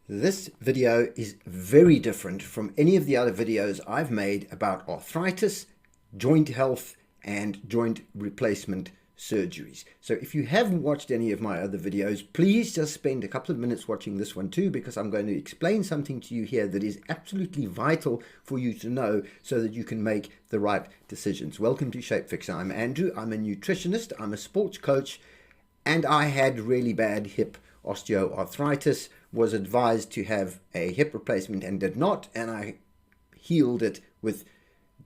This video is very different from any of the other videos I've made about arthritis, joint health, and joint replacement surgeries. So if you haven't watched any of my other videos, please just spend a couple of minutes watching this one too, because I'm going to explain something to you here that is absolutely vital for you to know so that you can make the right decisions. Welcome to Shapefixer. I'm Andrew. I'm a nutritionist. I'm a sports coach, and I had really bad hip osteoarthritis, was advised to have a hip replacement and did not, and I healed it with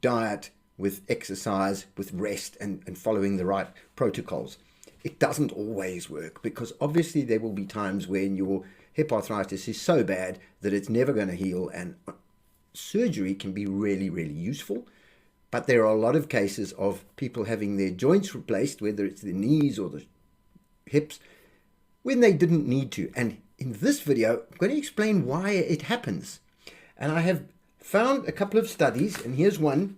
diet, with exercise, with rest, and following the right protocols. It doesn't always work, because obviously there will be times when your hip arthritis is so bad that it's never going to heal, and surgery can be really, really useful. But there are a lot of cases of people having their joints replaced, whether it's the knees or the hips, when they didn't need to. And in this video, I'm going to explain why it happens. And I have found a couple of studies, and here's one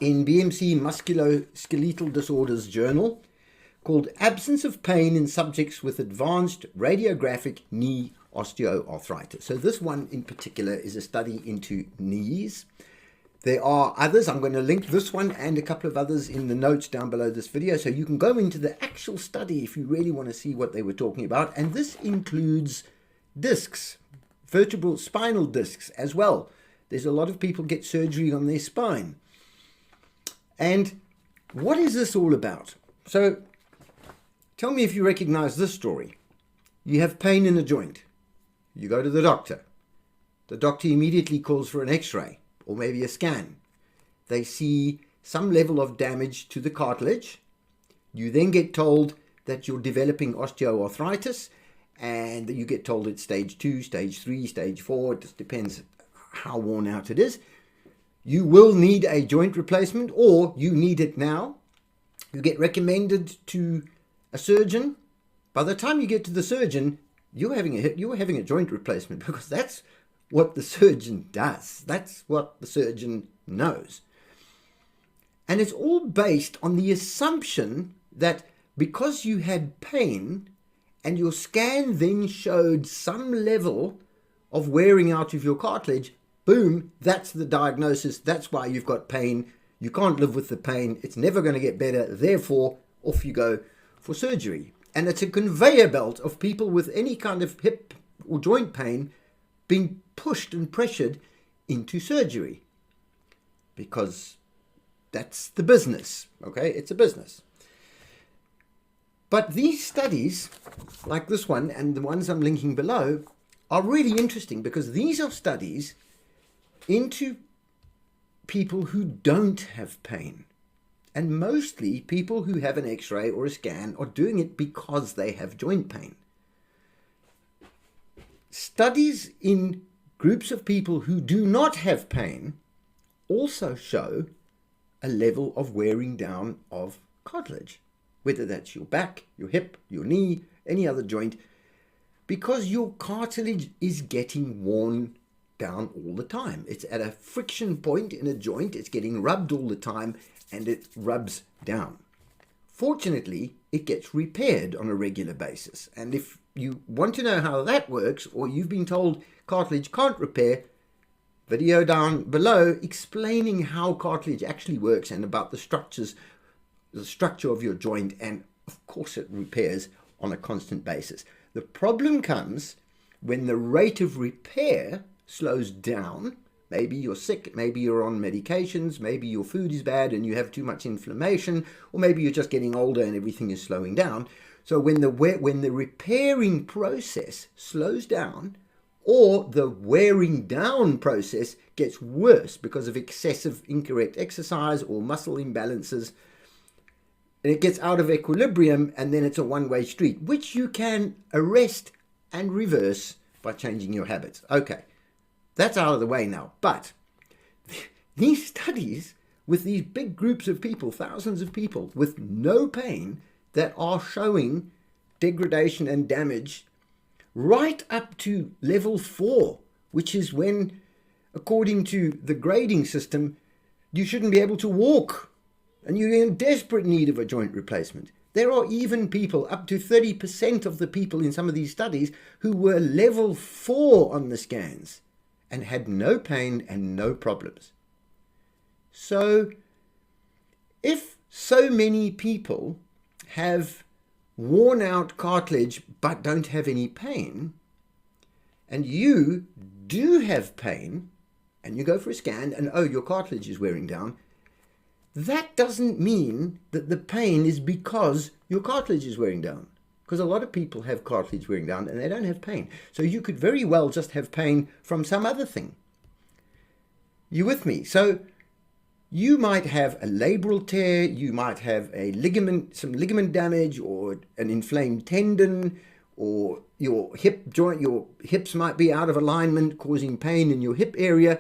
in BMC Musculoskeletal Disorders Journal called Absence of Pain in Subjects with Advanced Radiographic Knee Osteoarthritis. So this one in particular is a study into knees. There are others. I'm going to link this one and a couple of others in the notes down below this video, so you can go into the actual study if you really want to see what they were talking about. And this includes discs, vertebral spinal discs as well. There's a lot of people get surgery on their spine. And what is this all about? So tell me if you recognize this story. You have pain in a joint. You go to the doctor. The doctor immediately calls for an x-ray, or maybe a scan. They see some level of damage to the cartilage. You then get told that you're developing osteoarthritis, and you get told it's stage 2, stage 3, stage 4. It just depends how worn out it is. You will need a joint replacement, or you need it now. You get recommended to a surgeon. By the time you get to the surgeon, you're having a joint replacement, because that's what the surgeon does. That's what the surgeon knows. And it's all based on the assumption that because you had pain and your scan then showed some level of wearing out of your cartilage, boom, that's the diagnosis. That's why you've got pain. You can't live with the pain. It's never going to get better. Therefore, off you go for surgery. And it's a conveyor belt of people with any kind of hip or joint pain being pushed and pressured into surgery, because that's the business. Okay, it's a business. But these studies, like this one and the ones I'm linking below, are really interesting, because these are studies into people who don't have pain, and mostly people who have an x-ray or a scan are doing it because they have joint pain. Studies in groups of people who do not have pain also show a level of wearing down of cartilage, whether that's your back, your hip, your knee, any other joint, because your cartilage is getting worn down all the time. It's at a friction point in a joint, it's getting rubbed all the time, and it rubs down. Fortunately, it gets repaired on a regular basis. And if you want to know how that works, or you've been told cartilage can't repair, video down below explaining how cartilage actually works and about the structure of your joint, and of course it repairs on a constant basis. The problem comes when the rate of repair slows down. Maybe you're sick, maybe you're on medications, maybe your food is bad and you have too much inflammation, or maybe you're just getting older and everything is slowing down. So when the repairing process slows down, or the wearing down process gets worse because of excessive incorrect exercise or muscle imbalances, and it gets out of equilibrium, and then it's a one-way street, which you can arrest and reverse by changing your habits. Okay. That's out of the way now. But these studies with these big groups of people, thousands of people with no pain, that are showing degradation and damage right up to level 4, which is when, according to the grading system, you shouldn't be able to walk and you're in desperate need of a joint replacement. There are even people, up to 30% of the people in some of these studies, who were level 4 on the scans and had no pain and no problems. So if so many people have worn out cartilage but don't have any pain, and you do have pain, and you go for a scan and, oh, your cartilage is wearing down, that doesn't mean that the pain is because your cartilage is wearing down. Because a lot of people have cartilage wearing down and they don't have pain. So you could very well just have pain from some other thing. You with me? So you might have a labral tear, you might have a ligament, some ligament damage, or an inflamed tendon, or your hip joint, your hips might be out of alignment, causing pain in your hip area.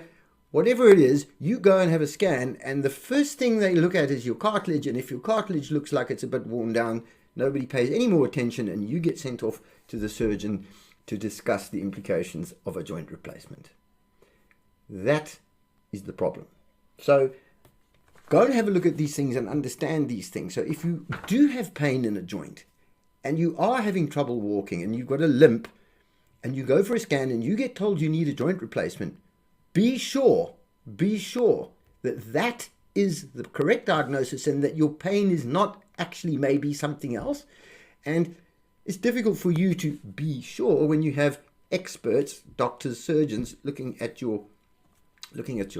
Whatever it is, you go and have a scan, and the first thing they look at is your cartilage, and if your cartilage looks like it's a bit worn down, nobody pays any more attention, and you get sent off to the surgeon to discuss the implications of a joint replacement. That is the problem. So go and have a look at these things and understand these things. So if you do have pain in a joint, and you are having trouble walking, and you've got a limp, and you go for a scan, and you get told you need a joint replacement, be sure that that is the correct diagnosis and that your pain is not actually maybe something else. And it's difficult for you to be sure when you have experts, doctors, surgeons looking at your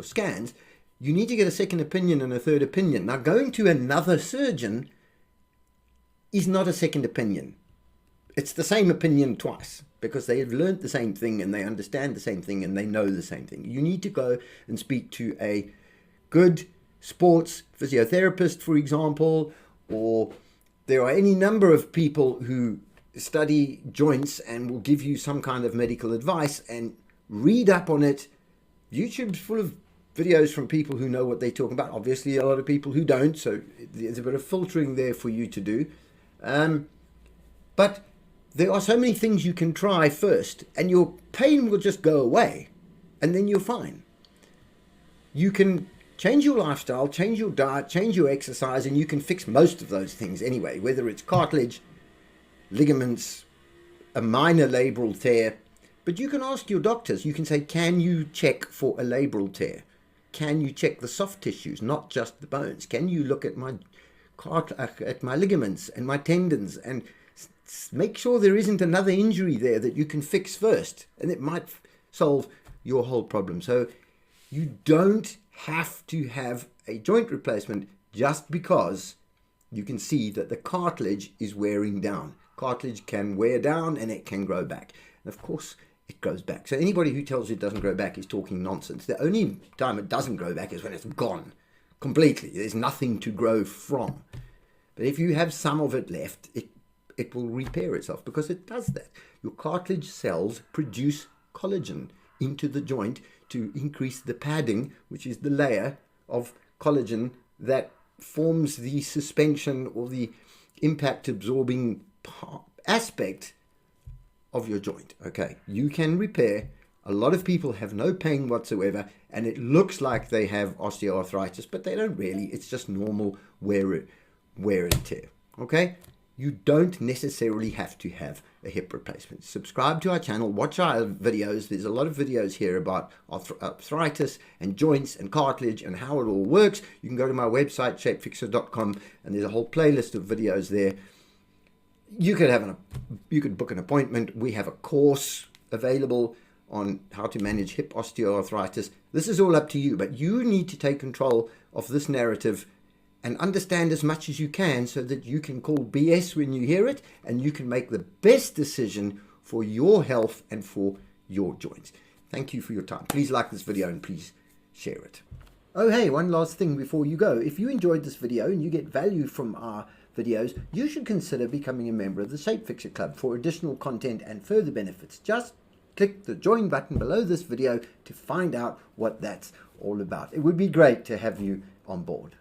scans. You need to get a second opinion and a third opinion. Now, going to another surgeon is not a second opinion. It's the same opinion twice, because they have learned the same thing and they understand the same thing and they know the same thing. You need to go and speak to a good sports physiotherapist, for example, or there are any number of people who study joints and will give you some kind of medical advice, and read up on it. YouTube's full of videos from people who know what they're talking about. Obviously, a lot of people who don't, so there's a bit of filtering there for you to do. But there are so many things you can try first, and your pain will just go away, and then you're fine. You can change your lifestyle, change your diet, change your exercise, and you can fix most of those things anyway, whether it's cartilage, ligaments, a minor labral tear. But you can ask your doctors, you can say, can you check for a labral tear? Can you check the soft tissues, not just the bones? Can you look at my ligaments and my tendons and make sure there isn't another injury there that you can fix first, and it might solve your whole problem. So you don't have to have a joint replacement just because you can see that the cartilage is wearing down. Cartilage can wear down and it can grow back. And of course, it grows back. So anybody who tells you it doesn't grow back is talking nonsense. The only time it doesn't grow back is when it's gone completely. There's nothing to grow from. But if you have some of it left, it will repair itself, because it does that. Your cartilage cells produce collagen into the joint to increase the padding, which is the layer of collagen that forms the suspension or the impact absorbing aspect of your joint. Okay, you can repair. A lot of people have no pain whatsoever, and it looks like they have osteoarthritis, but they don't really. It's just normal wear and tear. Okay, you don't necessarily have to have a hip replacement. Subscribe to our channel, watch our videos. There's a lot of videos here about arthritis and joints and cartilage and how it all works. You can go to my website, shapefixer.com, and there's a whole playlist of videos there. You could book an appointment. We have a course available on how to manage hip osteoarthritis. This is all up to you, but you need to take control of this narrative and understand as much as you can so that you can call BS when you hear it, and you can make the best decision for your health and for your joints. Thank you for your time. Please like this video and please share it. Oh, hey, one last thing before you go. If you enjoyed this video and you get value from our videos, you should consider becoming a member of the Shapefixer Club for additional content and further benefits. Just click the join button below this video to find out what that's all about. It would be great to have you on board.